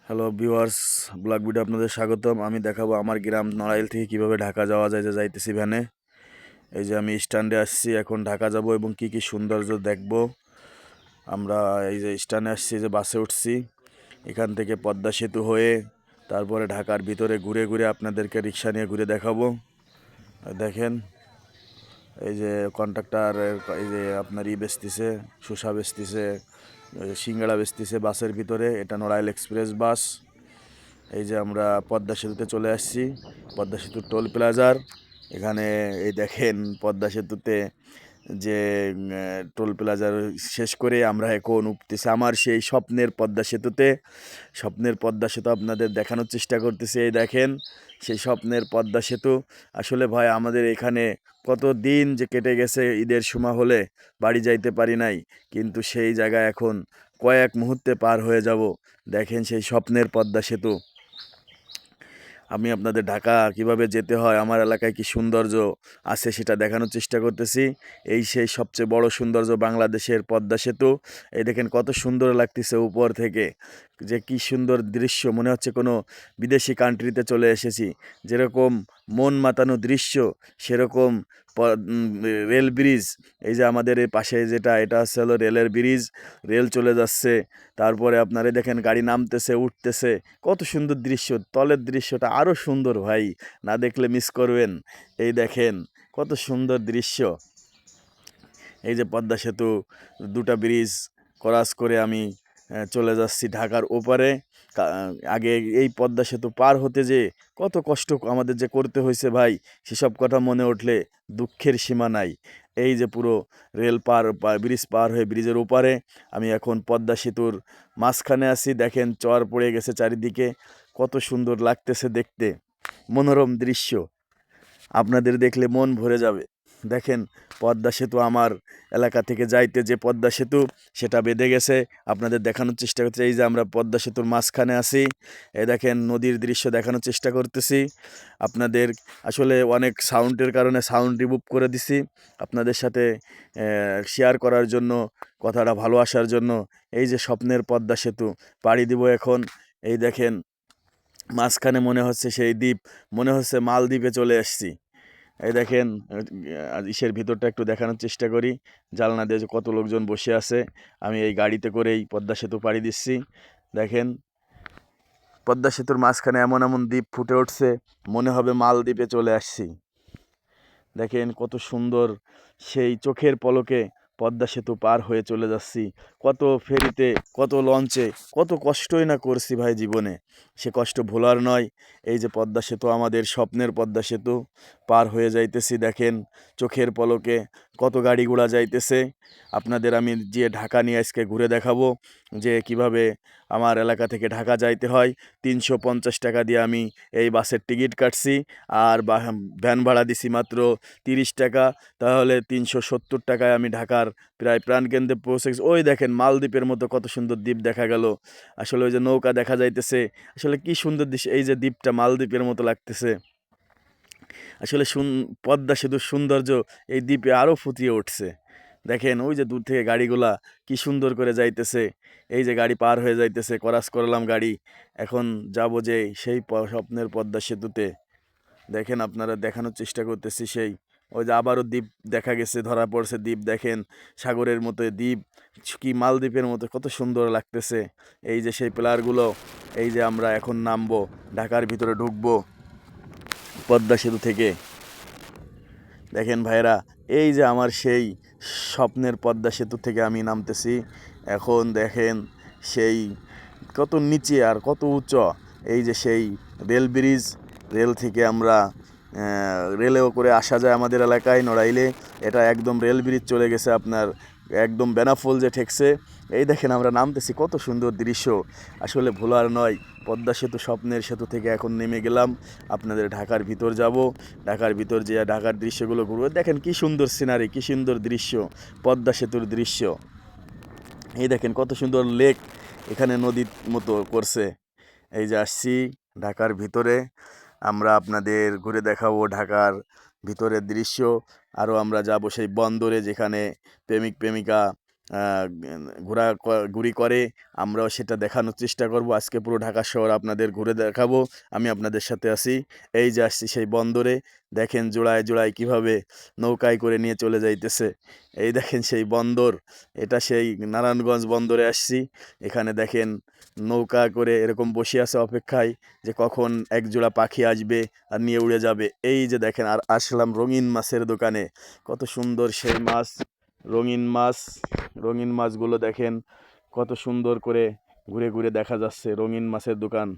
Hello viewers, blog video আপনাদের স্বাগতম। আমি দেখাবো আমার গ্রাম নড়াইল থেকে কিভাবে ঢাকা যাওয়া যায়। যাইতেছি ভ্যানে। এই যে আমি স্ট্যান্ডে আসছি, এখন ঢাকা যাব এবং কি কি সৌন্দর্য দেখব। আমরা এই যে স্ট্যান্ডে আসছি, যে বাসে উঠছি, এখান থেকে পদ্মা সেতু হয়ে তারপরে ঢাকার ভিতরে ঘুরে ঘুরে আপনাদেরকে রিক্সা নিয়ে ঘুরে দেখাবো। দেখেন এই যে কন্ট্রাক্টর, এই যে আপনার বেচতেছে, শসা বেচতেছে, সিঙ্গাড়া বেচতেছে বাসের ভিতরে। এটা নড়াইল এক্সপ্রেস বাস। এই যে আমরা পদ্মা সেতুতে চলে আসছি, পদ্মা সেতুর টোল প্লাজার। এখানে এই দেখেন পদ্মা সেতুতে যে টোল প্লাজার শেষ করে আমরা এখন উঠতেছি আমার সেই স্বপ্নের পদ্মা সেতুতে। স্বপ্নের পদ্মা সেতু আপনাদের দেখানোর চেষ্টা করতেছি। এই দেখেন সেই স্বপ্নের পদ্মা সেতু। আসলে ভাই আমাদের এখানে কত দিন যে কেটে গেছে, ঈদের সময় হলে বাড়ি যাইতে পারি নাই, কিন্তু সেই জায়গায় এখন কয়েক মুহূর্তে পার হয়ে যাব। দেখেন সেই স্বপ্নের পদ্মা সেতু। আমি আপনাদের ঢাকা কিভাবে যেতে হয়, আমার এলাকায় কি সৌন্দর্য আছে সেটা দেখানোর চেষ্টা করতেছি। এই সেই সবচেয়ে বড় সৌন্দর্য বাংলাদেশের পদ্মা সেতু। এই দেখেন কত সুন্দর লাগতেছে উপর থেকে, যে কি সুন্দর দৃশ্য, মনে হচ্ছে কোনো বিদেশি কান্ট্রিতে চলে এসেছি। যেরকম মন মাতানো দৃশ্য, সেরকম রেল ব্রিজ। এই যে আমাদের এই পাশে যেটা, এটা হচ্ছে হলো রেলের ব্রিজ। রেল চলে যাচ্ছে, তারপরে আপনারা দেখেন গাড়ি নামতেছে উঠতেছে, কত সুন্দর দৃশ্য। তলের দৃশ্যটা আরও সুন্দর ভাই, না দেখলে মিস করবেন। এই দেখেন কত সুন্দর দৃশ্য। এই যে পদ্মা সেতু, দুটা ব্রিজ ক্রস করে আমি চলে যাচ্ছি ঢাকার ওপারে। আগে এই পদ্মা সেতু পার হতে যে কত কষ্ট আমাদের যে করতে হয়েছে ভাই, সেসব কথা মনে উঠলে দুঃখের সীমা নাই। এই যে পুরো রেল ব্রিজ পার হয়ে ব্রিজের ওপারে আমি এখন পদ্মা সেতুর মাঝখানে আছি। দেখেন চর পড়ে গেছে চারিদিকে, কত সুন্দর লাগতেছে দেখতে, মনোরম দৃশ্য। আপনাদের দেখলে মন ভরে যাবে। দেখেন পদ্মা সেতু, আমার এলাকা থেকে যাইতে যে পদ্মা সেতু, সেটা বেঁধে গেছে। আপনাদের দেখানোর চেষ্টা করছি। এই যে আমরা পদ্মা সেতুর মাঝখানে আছি, এই দেখেন নদীর দৃশ্য দেখানোর চেষ্টা করতেছি আপনাদের। আসলে অনেক সাউন্ডের কারণে সাউন্ড রিমুভ করে দিছি আপনাদের সাথে শেয়ার করার জন্য, কথাটা ভালো আসার জন্য। এই যে স্বপ্নের পদ্মা সেতু পাড়ি দিব এখন। এই দেখেন মাঝখানে মনে হচ্ছে সেই দ্বীপ, মনে হচ্ছে মালদ্বীপে চলে এসেছি। এই দেখেন ইসের ভিতরটা একটু দেখানোর চেষ্টা করি। জানলা দিয়ে যে কত লোকজন বসে আছে। আমি এই গাড়িতে করেই পদ্মা সেতু পাড়ি দিচ্ছি। দেখেন পদ্মা সেতুর মাঝখানে এমন এমন দ্বীপ ফুটে উঠছে, মনে হবে মালদ্বীপে চলে আসছি। দেখেন কত সুন্দর, সেই চোখের পলকে পদ্মা সেতু পার হয়ে চলে যাচ্ছি। কত ফেরিতে, কত লঞ্চে, কত কষ্টই না করছি ভাই জীবনে, সে কষ্ট ভোলার নয়। এই যে পদ্মা সেতু, আমাদের স্বপ্নের পদ্মা সেতু পার হয়ে যাইতেছি। দেখেন চোখের পলকে কত গাড়ি ঘোড়া যাইতেছে। আপনাদের আমি যে ঢাকা নিয়ে আজকে ঘুরে দেখাবো, যে কিভাবে আমার এলাকা থেকে ঢাকা যাইতে হয়। 350 টাকা দিয়ে আমি এই বাসের টিকিট কাটছি, আর ভ্যান ভাড়া দিছি মাত্র 30 টাকা। তাহলে 370 টাকায় আমি ঢাকার প্রায় প্রাণকেন্দ্রে পৌঁছে গেছি। ওই দেখেন মালদ্বীপের মতো কত সুন্দর দ্বীপ দেখা গেল। আসলে ওই যে নৌকা দেখা যাইতেছে, আসলে কি সুন্দর দৃশ্য। এই যে দ্বীপটা মালদ্বীপের মতো লাগতেছে। আসলে পদ্মা সেতুর সৌন্দর্য এই দ্বীপে আরও ফুটিয়ে উঠছে। দেখেন ওই যে দূর থেকে গাড়িগুলা কি সুন্দর করে যাইতেছে। এই যে গাড়ি পার হয়ে যাইতেছে, ক্রস করলাম গাড়ি। এখন যাব যে সেই স্বপ্নের পদ্মা সেতুতে। দেখেন আপনারা দেখানোর চেষ্টা করতেছি সেই, ওই যে আবারও দ্বীপ দেখা গেছে, ধরা পড়ছে দ্বীপ। দেখেন সাগরের মতো দ্বীপ, কি মালদ্বীপের মতো কত সুন্দর লাগতেছে। এই যে সেই প্লারগুলো, এই যে আমরা এখন নামবো, ঢাকার ভিতরে ঢুকবো পদ্মা সেতু থেকে। দেখেন ভাইরা, এই যে আমার সেই স্বপ্নের পদ্মা সেতু থেকে আমি নামতেছি এখন। দেখেন সেই কত নিচে আর কত উঁচু। এই যে সেই রেল ব্রিজ, রেল থেকে আমরা রেলেও করে আসা যায় আমাদের এলাকায় নড়াইলে। এটা একদম রেল ব্রিজ চলে গেছে আপনার, একদম বেনাফুল যে ঠেকছে। এই দেখেন আমরা নামতেছি, কত সুন্দর দৃশ্য, আসলে ভোলার নয়। পদ্মা সেতু, স্বপ্নের সেতু থেকে এখন নেমে গেলাম, আপনাদের ঢাকার ভিতর যাব। ঢাকার ভিতর যে ঢাকার দৃশ্যগুলো ঘুরবো। দেখেন কি সুন্দর সিনারি, কি সুন্দর দৃশ্য, পদ্মা সেতুর দৃশ্য। এই দেখেন কত সুন্দর লেক, এখানে নদীর মতো করছে। এই যে আসছি ঢাকার ভিতরে, আমরা আপনাদের ঘুরে দেখাবো ঢাকার ভিতরের দৃশ্য। আরও আমরা যাব সেই বন্দরে, যেখানে প্রেমিক প্রেমিকা ঘোরাঘুরি করে, আমরাও সেটা দেখানোর চেষ্টা করব। আজকে পুরো ঢাকা শহর আপনাদের ঘুরে দেখাবো, আমি আপনাদের সাথে আছি। এই যে আসছি সেই বন্দরে, দেখেন জোড়ায় জোড়ায় কীভাবে নৌকায় করে নিয়ে চলে যাইতেছে। এই দেখেন সেই বন্দর, এটা সেই নারায়ণগঞ্জ বন্দরে আসছি। এখানে দেখেন নৌকা করে এরকম বসে আছে অপেক্ষায় যে কখন এক জোড়া পাখি আসবে আর নিয়ে উড়ে যাবে। এই যে দেখেন, আর আসলাম রঙিন মাছের দোকানে, কত সুন্দর সেই মাছ, রঙিন মাছ। রঙিন মাছগুলো দেখেন কত সুন্দর করে ঘুরে ঘুরে দেখা যাচ্ছে, রঙিন মাছের দোকান।